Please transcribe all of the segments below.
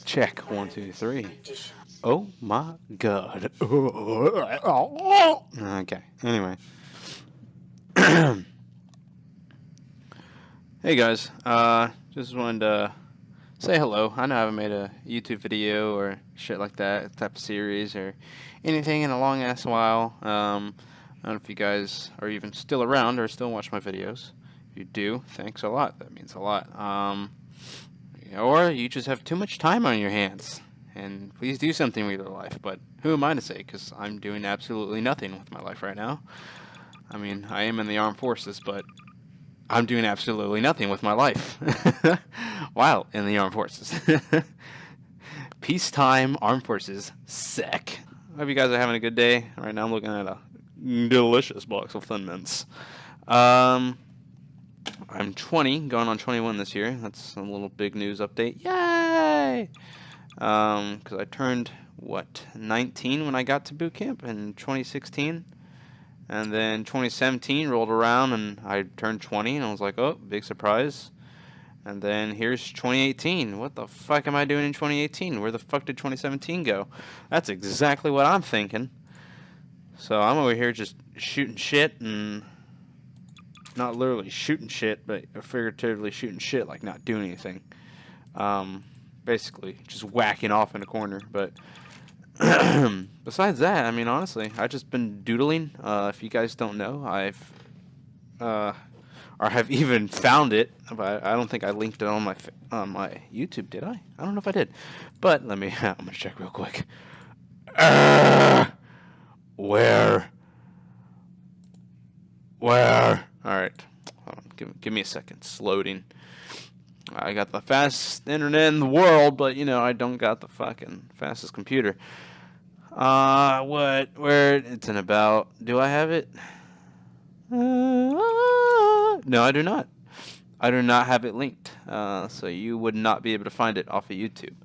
Check. 1, 2, 3. Oh my god. Okay, anyway. Hey guys, just wanted to say hello. I know I haven't made a YouTube video or shit like that, type of series or anything in a long ass while. I don't know if you guys are even still around or still watch my videos. If you do, thanks a lot. That means a lot. Or you just have too much time on your hands. And please do something with your life. But who am I to say? Because I'm doing absolutely nothing with my life right now. I mean, I am in the armed forces, but I'm doing absolutely nothing with my life while in the armed forces. Peacetime armed forces, sick. Hope you guys are having a good day. Right now I'm looking at a delicious box of Thin Mints. I'm 20, going on 21 this year. That's a little big news update. Yay! Because I turned, 19 when I got to boot camp in 2016. And then 2017 rolled around and I turned 20 and I was like, oh, big surprise. And then here's 2018. What the fuck am I doing in 2018? Where the fuck did 2017 go? That's exactly what I'm thinking. So I'm over here just shooting shit, and not literally shooting shit, but figuratively shooting shit, like not doing anything. Basically just whacking off in a corner. But besides that, I mean, honestly, I've just been doodling. If you guys don't know, I've or have even found it, but I don't think I linked it on my YouTube, did I? I don't know if I did, but let me. I'm gonna check real quick. Where? All right, hold on, give me a second. It's loading. I got the fastest internet in the world, but you know I don't got the fucking fastest computer. Where? It's in about. Do I have it? No, I do not. I do not have it linked, so you would not be able to find it off of YouTube.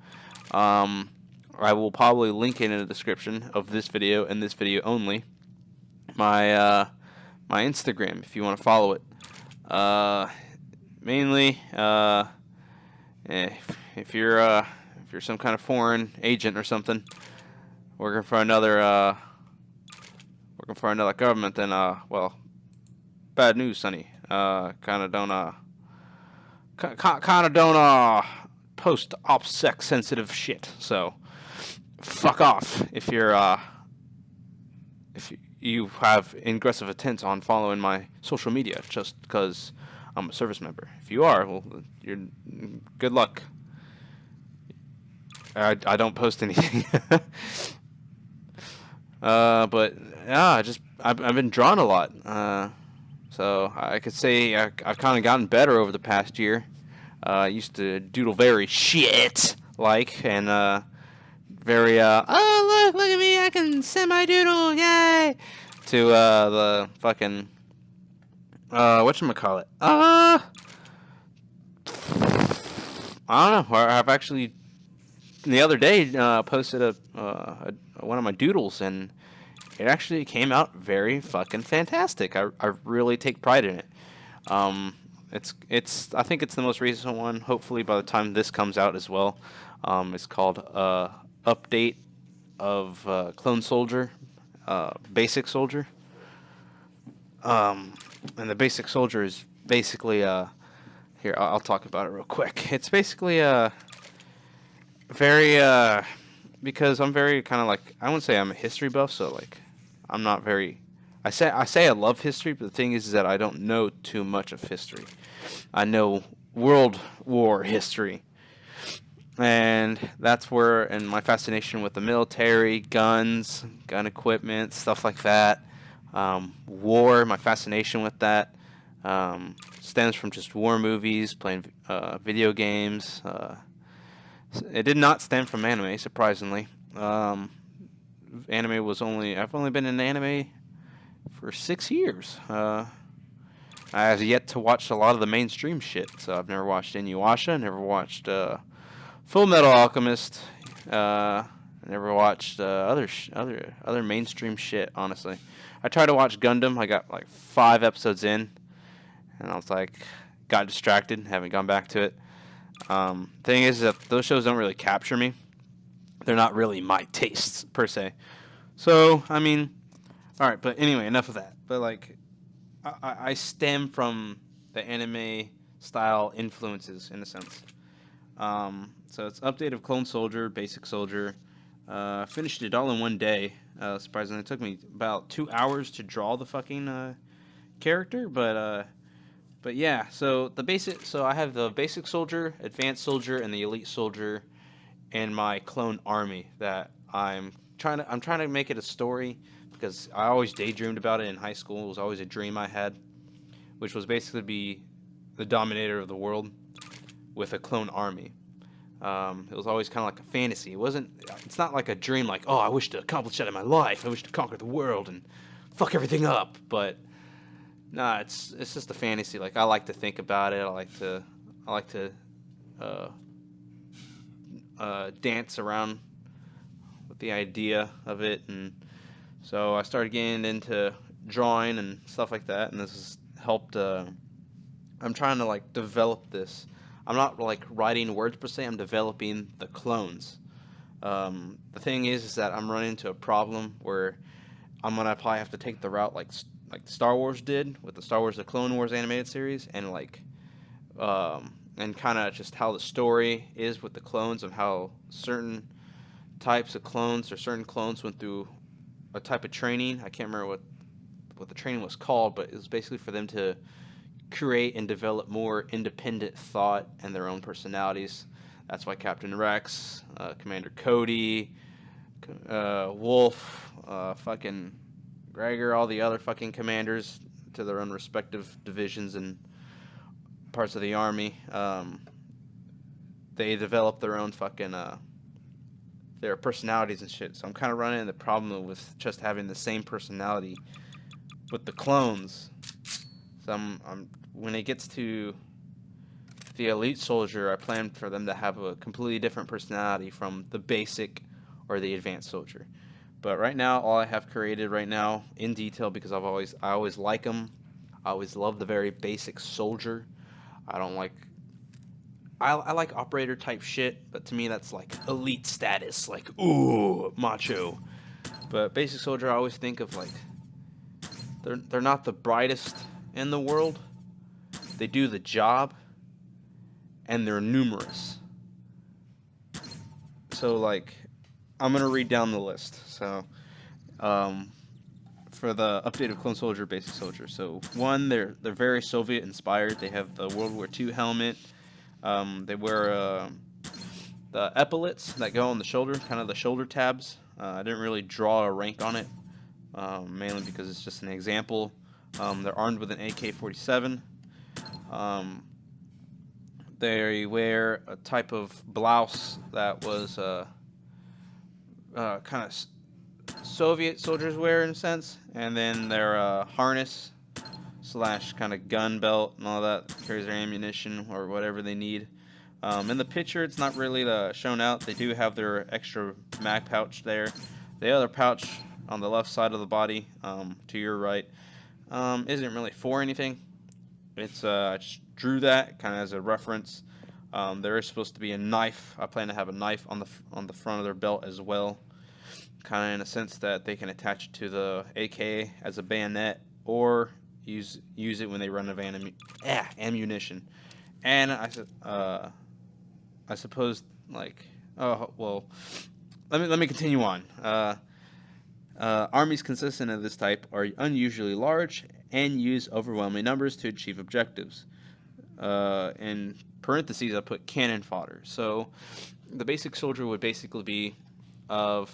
I will probably link it in the description of this video and this video only. My Instagram, if you want to follow it. Mainly, if you're some kind of foreign agent or something, working for another government, then well, bad news, sonny. Kind of don't post op-sec sensitive shit. So fuck off if you have aggressive intent on following my social media just because I'm a service member. If you are, well, you're good luck. I don't post anything. But yeah, I've been drawn a lot. So I could say I've kind of gotten better over the past year. I used to doodle very shit-like and very, oh, look at me, I can semi-doodle, yay! To the fucking, whatchamacallit? I don't know. I've actually, the other day, posted one of my doodles, and it actually came out very fucking fantastic. I really take pride in it. I think it's the most recent one. Hopefully by the time this comes out as well. It's called Update of Clone Soldier, Basic Soldier. And the Basic Soldier is basically here, I'll talk about it real quick. It's basically very because I'm very kind of like, I wouldn't say I'm a history buff, so like I'm not very. I say I love history, but the thing is that I don't know too much of history. I know World War history, and that's where, and my fascination with the military, guns, gun equipment, stuff like that, war. My fascination with that stems from just war movies, playing video games. It did not stem from anime, surprisingly. Anime was I've only been in anime for 6 years. I have yet to watch a lot of the mainstream shit, so I've never watched Inuyasha, never watched Full Metal Alchemist, never watched other mainstream shit, honestly. I tried to watch Gundam. I got like 5 episodes in, and I was like, got distracted, haven't gone back to it. Thing is that those shows don't really capture me. They're not really my tastes per se. So I mean, all right. But anyway, enough of that. But like, I stem from the anime style influences in a sense. So it's update of Clone Soldier, Basic Soldier. Finished it all in one day. Surprisingly, it took me about 2 hours to draw the fucking character, but yeah. So I have the Basic Soldier, Advanced Soldier, and the Elite Soldier in my clone army that I'm trying to make it a story because I always daydreamed about it in high school. It was always a dream I had, which was basically to be the dominator of the world with a clone army. It was always kind of like a fantasy. It's not like a dream like, oh, I wish to accomplish that in my life. I wish to conquer the world and fuck everything up. But nah, it's just a fantasy. Like I like to think about it. I like to dance around with the idea of it, and so I started getting into drawing and stuff like that. And this has helped. I'm trying to like develop this. I'm not like writing words per se. I'm developing the clones. The thing is that I'm running into a problem where I'm gonna probably have to take the route like Star Wars did with the Star Wars: The Clone Wars animated series, and and kind of just how the story is with the clones and how certain types of clones or certain clones went through a type of training. I can't remember what the training was called, but it was basically for them to create and develop more independent thought and their own personalities. That's why Captain Rex, Commander Cody, Wolf, fucking Gregor, all the other fucking commanders to their own respective divisions and parts of the army, they develop their own fucking their personalities and shit. So I'm kind of running into the problem with just having the same personality with the clones. So when it gets to the Elite Soldier, I plan for them to have a completely different personality from the Basic or the Advanced Soldier. But right now, all I have created right now in detail, because I always like them. I always love the very basic soldier. I don't like. I like operator type shit, but to me that's like elite status, like ooh macho. But basic soldier, I always think of like they're not the brightest in the world. They do the job, and they're numerous. So like, I'm gonna read down the list. So, for the update of Clone Soldier, Basic Soldier. So one, they're very Soviet inspired. They have the World War II helmet. They wear the epaulets that go on the shoulder, kind of the shoulder tabs. I didn't really draw a rank on it, mainly because it's just an example. They're armed with an AK-47. They wear a type of blouse that was kind of Soviet soldiers wear in a sense, and then their harness / kind of gun belt and all that carries their ammunition or whatever they need. In the picture, it's not really shown out. They do have their extra mag pouch there. The other pouch on the left side of the body, to your right, isn't really for anything. It's I just drew that kind of as a reference. There is supposed to be a knife. I plan to have a knife on the front of their belt as well, kind of in a sense that they can attach it to the AK as a bayonet or use it when they run out of ammunition. And I suppose like let me continue on. Armies consistent of this type are unusually large and use overwhelming numbers to achieve objectives. In parentheses, I put cannon fodder. So the basic soldier would basically be of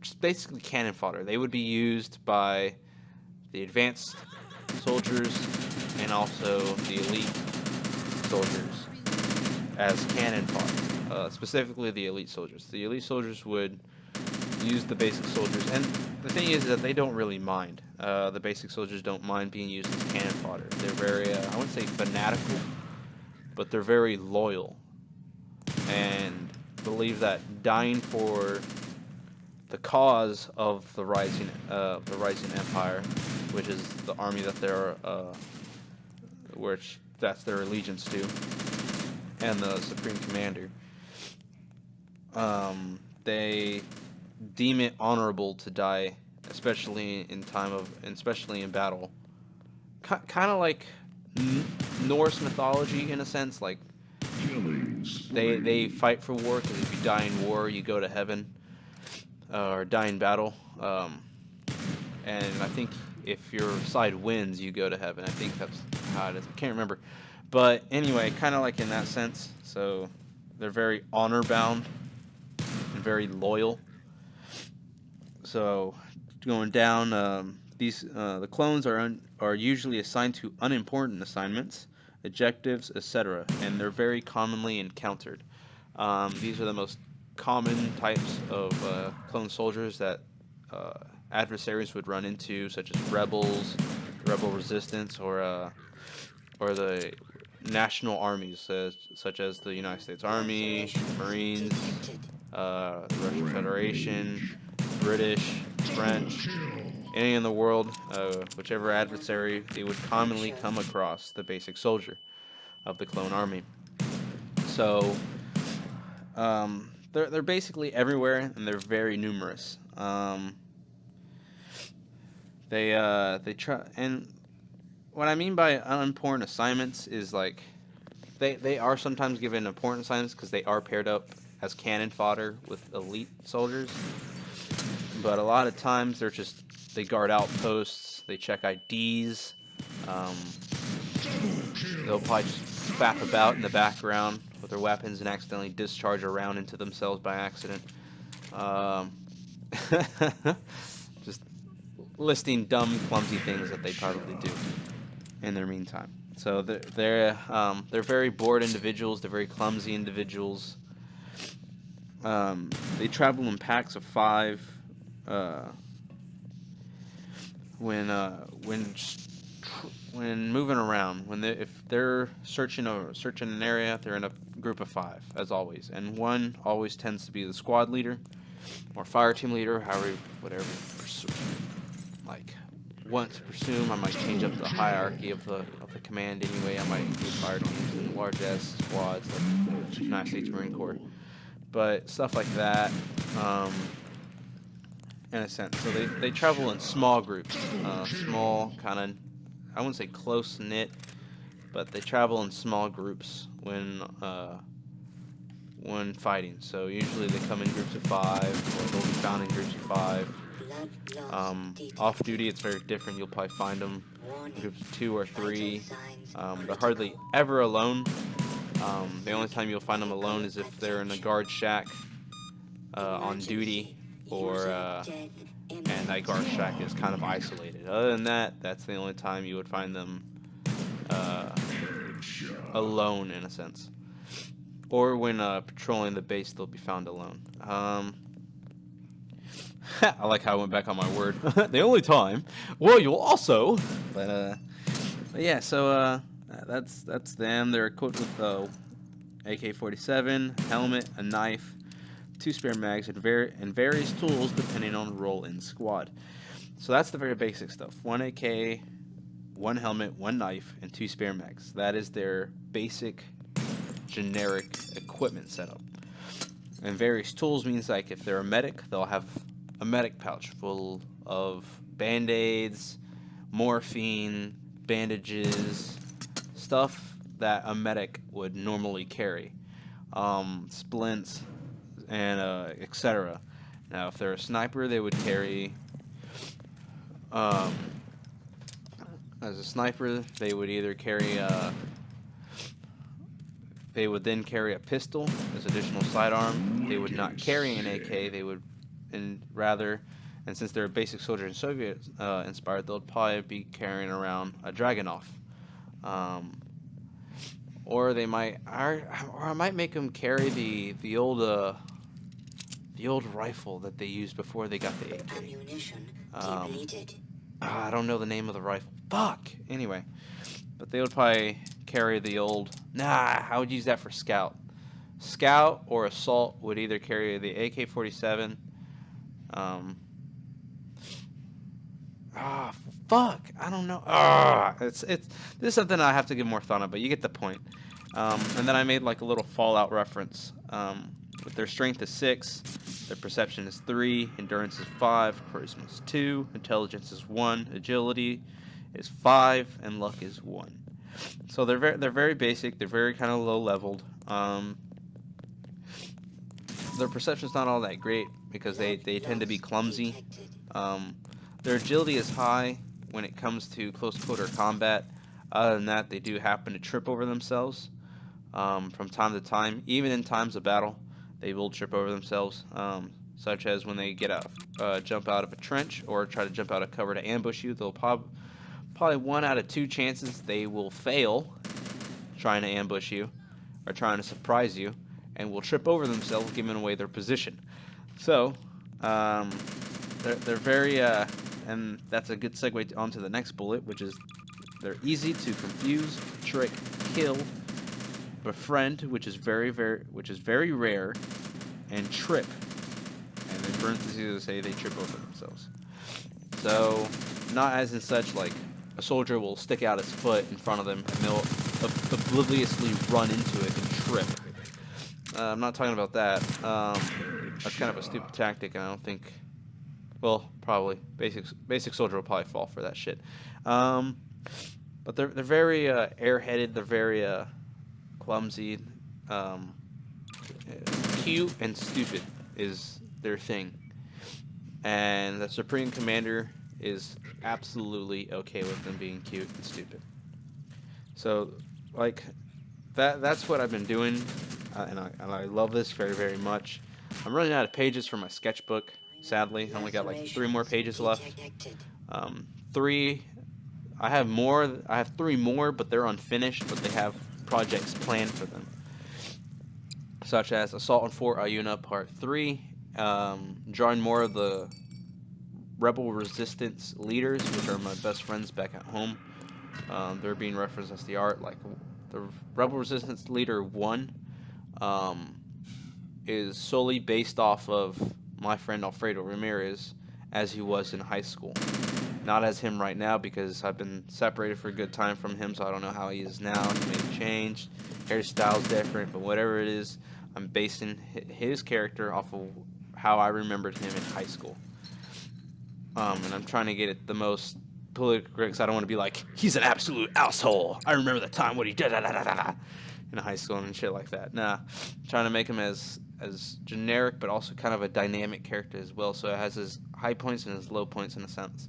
just basically cannon fodder. They would be used by the advanced soldiers and also the elite soldiers as cannon fodder. Specifically the elite soldiers. The elite soldiers would use the basic soldiers, and the thing is that they don't really mind. The basic soldiers don't mind being used as cannon fodder. They're very, I wouldn't say fanatical, but they're very loyal and believe that dying for the cause of the rising empire, which is the army that they're, which that's their allegiance to, and the supreme commander. They deem it honorable to die, especially in battle. Kind of like Norse mythology in a sense. Like they fight for war because if you die in war, you go to heaven, or die in battle. And I think if your side wins, you go to heaven. I think that's how it is. I can't remember, but anyway, kind of like in that sense. So they're very honor bound and very loyal. So going down, the clones are usually assigned to unimportant assignments, objectives, etc., and they're very commonly encountered. These are the most common types of clone soldiers that adversaries would run into, such as rebels, rebel resistance, or the national armies, such as the United States Army, Marines, the Russian Federation, British, French, any in the world, whichever adversary, they would commonly come across the basic soldier of the clone army. So they're basically everywhere, and they're very numerous. They try, and what I mean by unimportant assignments is like they are sometimes given important assignments because they are paired up as cannon fodder with elite soldiers. But a lot of times they guard outposts, they check IDs, they'll probably just faff about in the background with their weapons and accidentally discharge a round into themselves by accident. Just listing dumb, clumsy things that they probably do in their meantime. So they're very bored individuals. They're very clumsy individuals. They travel in packs of 5. When moving around, if they're searching an area, they're in a group of 5 as always, and one always tends to be the squad leader or fire team leader, whatever. Like, want to presume, I might change up the hierarchy of the command anyway. I might include fire teams and large ass squads like the United States Marine Corps, but stuff like that. In a sense, so they travel in small groups, small kind of, I wouldn't say close knit, but they travel in small groups when fighting. So usually they come in groups of 5, or they'll be found in groups of 5. Off duty, it's very different. You'll probably find them in groups of 2 or 3. They're hardly ever alone. The only time you'll find them alone is if they're in a guard shack on duty, or and that guard shack is kind of isolated. Other than that, that's the only time you would find them alone, in a sense. Or when patrolling the base, they'll be found alone. I like how I went back on my word. The only time. Well, you'll also. But yeah, so that's them. They're equipped with a AK-47, helmet, a knife, 2 spare mags, and various tools depending on the role in squad. So that's the very basic stuff. 1 AK, 1 helmet, 1 knife, and 2 spare mags. That is their basic, generic equipment setup. And various tools means, like, if they're a medic, they'll have a medic pouch full of band-aids, morphine, bandages, stuff that a medic would normally carry, splints, and etc. Now, if they're a sniper, they would carry, as a sniper, they would either carry they would then carry a pistol as additional sidearm. They would not carry an AK. They would, and since they're a basic soldier and Soviet inspired, they'll probably be carrying around a Dragunov. Or they might, or I might make them carry the old rifle that they used before they got the AK. I don't know the name of the rifle. Fuck. Anyway, but they would probably carry the old. I would use that for scout. Scout or assault would either carry the AK-47. fuck? I don't know. This is something I have to give more thought on, but you get the point. And then I made like a little Fallout reference. With their strength is 6, their perception is 3, endurance is 5, charisma is 2, intelligence is 1, agility is 5, and luck is 1. So they're very basic. They're very kind of low leveled. Their perception's not all that great because they tend to be clumsy. Their agility is high when it comes to close quarter combat. Other than that, they do happen to trip over themselves from time to time. Even in times of battle, they will trip over themselves, such as when they jump out of a trench or try to jump out of cover to ambush you. They'll probably 1 out of 2 chances they will fail trying to ambush you or trying to surprise you, and will trip over themselves, giving away their position. So, they're very, and that's a good segue onto the next bullet, which is they're easy to confuse, trick, kill, befriend, which is very rare, and trip. And in parentheses, say they trip over themselves. So, not as in such like a soldier will stick out his foot in front of them and they'll obliviously run into it and trip. I'm not talking about that. That's kind of a stupid tactic, and I don't think. Well, probably basic soldier will probably fall for that shit. But they're very airheaded. They're very clumsy. Cute and stupid is their thing, and the Supreme Commander is absolutely okay with them being cute and stupid. So, like, that's what I've been doing. And I love this very much. I'm running out of pages for my sketchbook, sadly. I only got like 3 more pages left. I have 3 more, but they're unfinished, but they have projects planned for them. Such as Assault on Fort Iuna Part 3, drawing more of the Rebel Resistance leaders, which are my best friends back at home. They're being referenced as the art, like the Rebel Resistance Leader 1. Is solely based off of my friend Alfredo Ramirez as he was in high school. Not as him right now, because I've been separated for a good time from him, so I don't know how he is now. He may have changed, hairstyle's different, but whatever it is, I'm basing his character off of how I remembered him in high school. And I'm trying to get it the most politically correct, because I don't want to be like, he's an absolute asshole. I remember the time when he did in high school and shit like that. Nah, I'm trying to make him as generic, but also kind of a dynamic character as well. So it has his high points and his low points in a sense.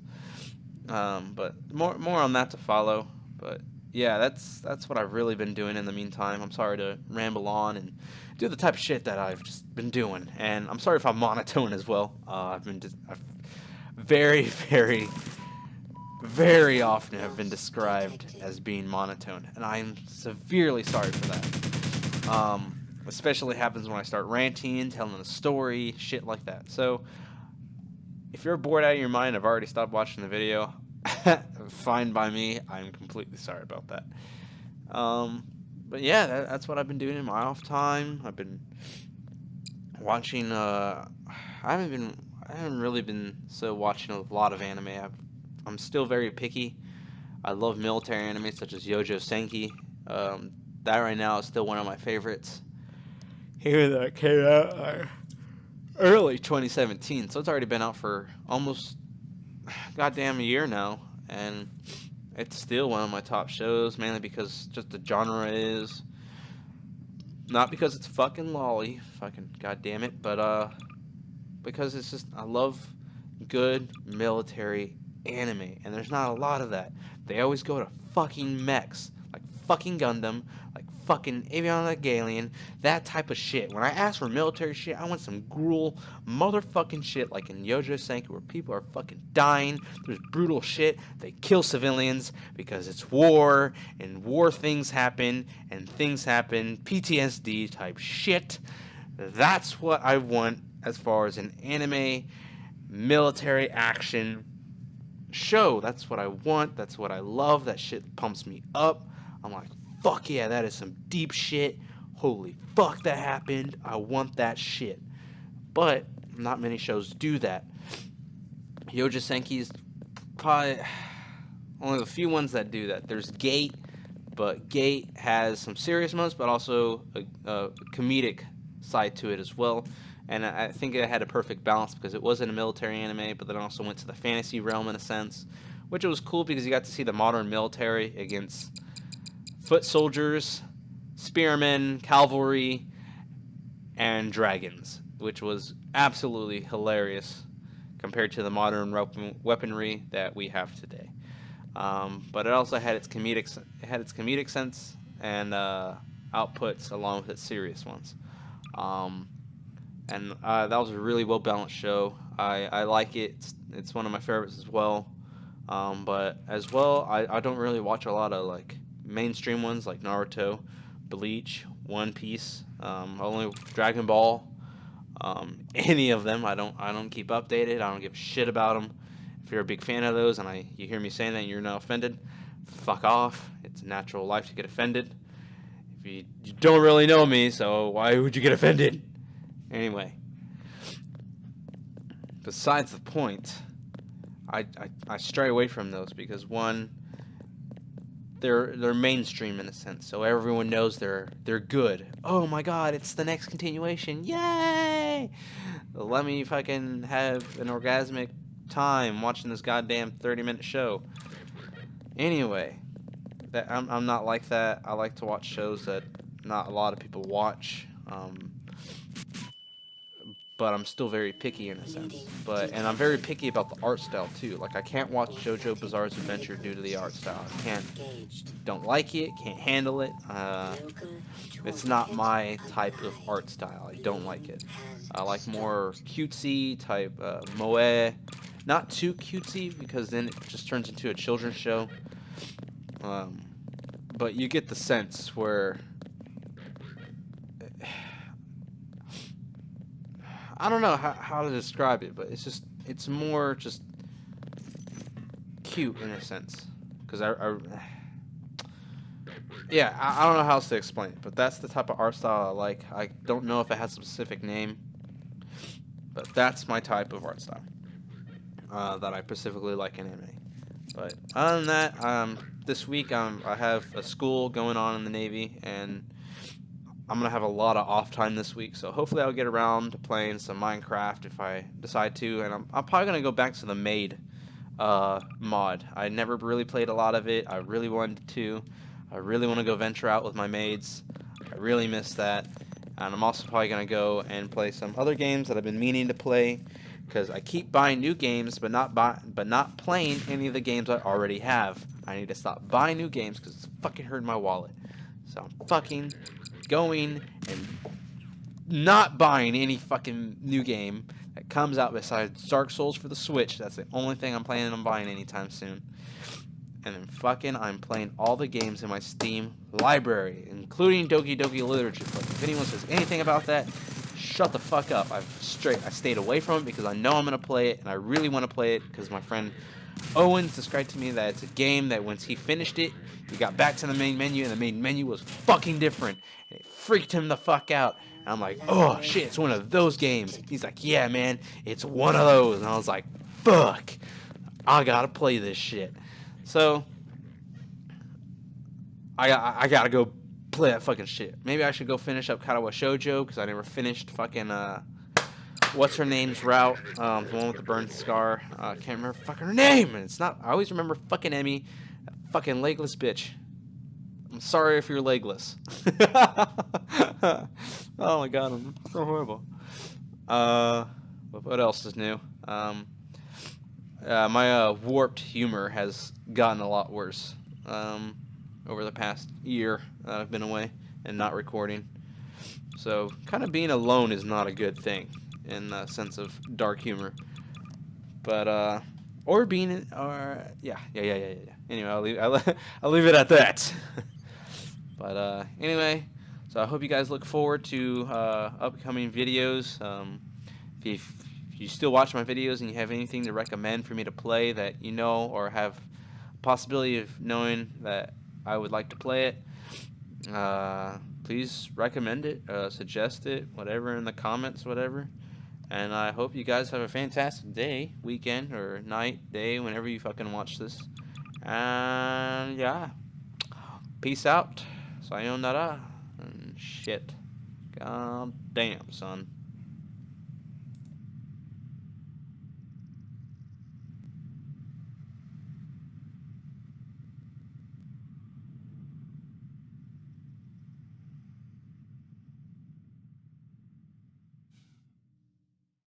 But more on that to follow. But yeah, that's what I've really been doing in the meantime. I'm sorry to ramble on and do the type of shit that I've just been doing, and I'm sorry if I'm monotone as well. I've very often have been described as being monotone, and I'm severely sorry for that. Especially happens when I start ranting, telling a story, shit like that. So, if you're bored out of your mind, I've already stopped watching the video. Fine by me. I'm completely sorry about that. But yeah, that's what I've been doing in my off time. I've been watching. I haven't really been watching a lot of anime. I'm still very picky. I love military anime such as Yojo Senki. That right now is still one of my favorites. Here that came out early 2017, so it's already been out for almost goddamn a year now, and it's still one of my top shows, mainly because just the genre is, not because it's fucking lolly, fucking goddamn it, but because it's just, I love good military anime, and there's not a lot of that. They always go to fucking mechs, like fucking Gundam, like fucking Avion Galleon, that type of shit. When I ask for military shit, I want some gruel motherfucking shit like in Yojo Senki, where people are fucking dying, there's brutal shit, they kill civilians because it's war, and war things happen, PTSD type shit. That's what I want as far as an anime military action show. That's what I want. That's what I love. That shit pumps me up. I'm like, fuck yeah, that is some deep shit. Holy fuck, that happened. I want that shit. But not many shows do that. Yojo Senki is probably, only the few ones that do that. There's Gate, but Gate has some serious moments, but also a comedic side to it as well. And I think it had a perfect balance because it wasn't a military anime, but then also went to the fantasy realm in a sense, which was cool because you got to see the modern military against foot soldiers, spearmen, cavalry, and dragons, which was absolutely hilarious compared to the modern weaponry that we have today. But it also had its comedic sense and outputs along with its serious ones. Um, and that was a really well balanced show. I like it. It's one of my favorites as well. But as well, I don't really watch a lot of like mainstream ones like Naruto, Bleach, One Piece, only Dragon Ball. Any of them, I don't keep updated. I don't give a shit about them. If you're a big fan of those and you hear me saying that and you're not offended, fuck off. It's a natural life to get offended. If you don't really know me, so why would you get offended? Anyway, besides the point, I stray away from those because one, they're mainstream in a sense, so everyone knows they're good. Oh my god, it's the next continuation! Yay! Let me fucking have an orgasmic time watching this goddamn 30-minute show. Anyway, I'm not like that. I like to watch shows that not a lot of people watch. But I'm still very picky in a sense. And I'm very picky about the art style too. Like I can't watch JoJo Bizarre's Adventure due to the art style. Don't like it, can't handle it. It's not my type of art style. I don't like it. I like more cutesy type moe. Not too cutesy because then it just turns into a children's show. But you get the sense where I don't know how to describe it, but it's more just cute in a sense. Because I don't know how else to explain it, but that's the type of art style I like. I don't know if it has a specific name, but that's my type of art style that I specifically like in anime. But other than that, this week I have a school going on in the Navy, and I'm going to have a lot of off time this week, so hopefully I'll get around to playing some Minecraft if I decide to, and I'm probably going to go back to the Made mod. I never really played a lot of it. I really wanted to. I really want to go venture out with my maids. I really miss that. And I'm also probably going to go and play some other games that I've been meaning to play, because I keep buying new games but not playing any of the games I already have. I need to stop buying new games because it's fucking hurting my wallet. So I'm fucking going and not buying any fucking new game that comes out besides Dark Souls for the Switch. That's the only thing I'm planning on buying anytime soon. And then fucking I'm playing all the games in my Steam library, including Doki Doki Literature Club. If anyone says anything about that, shut the fuck up. I stayed away from it because I know I'm going to play it, and I really want to play it because my friend Owens described to me that it's a game that once he finished it, he got back to the main menu, and the main menu was fucking different. And it freaked him the fuck out. And I'm like, oh shit, it's one of those games. He's like, yeah, man, it's one of those. And I was like, fuck, I gotta play this shit. So I gotta go play that fucking shit. Maybe I should go finish up Karawa Shoujo because I never finished fucking what's her name's route, the one with the burn scar. I can't remember fucking her name. And it's not. I always remember fucking Emmy, that fucking legless bitch. I'm sorry if you're legless. Oh my god, I'm so horrible. What else is new? My warped humor has gotten a lot worse over the past year that I've been away and not recording. So kind of being alone is not a good thing in the sense of dark humor. But or being yeah. Anyway, I'll leave it at that. But anyway, so I hope you guys look forward to upcoming videos. If you still watch my videos and you have anything to recommend for me to play that you know or have a possibility of knowing that I would like to play it, please recommend it, suggest it, whatever in the comments, whatever. And I hope you guys have a fantastic day, weekend, or night, day, whenever you fucking watch this. And yeah, peace out. Sayonara. And shit. God damn, son.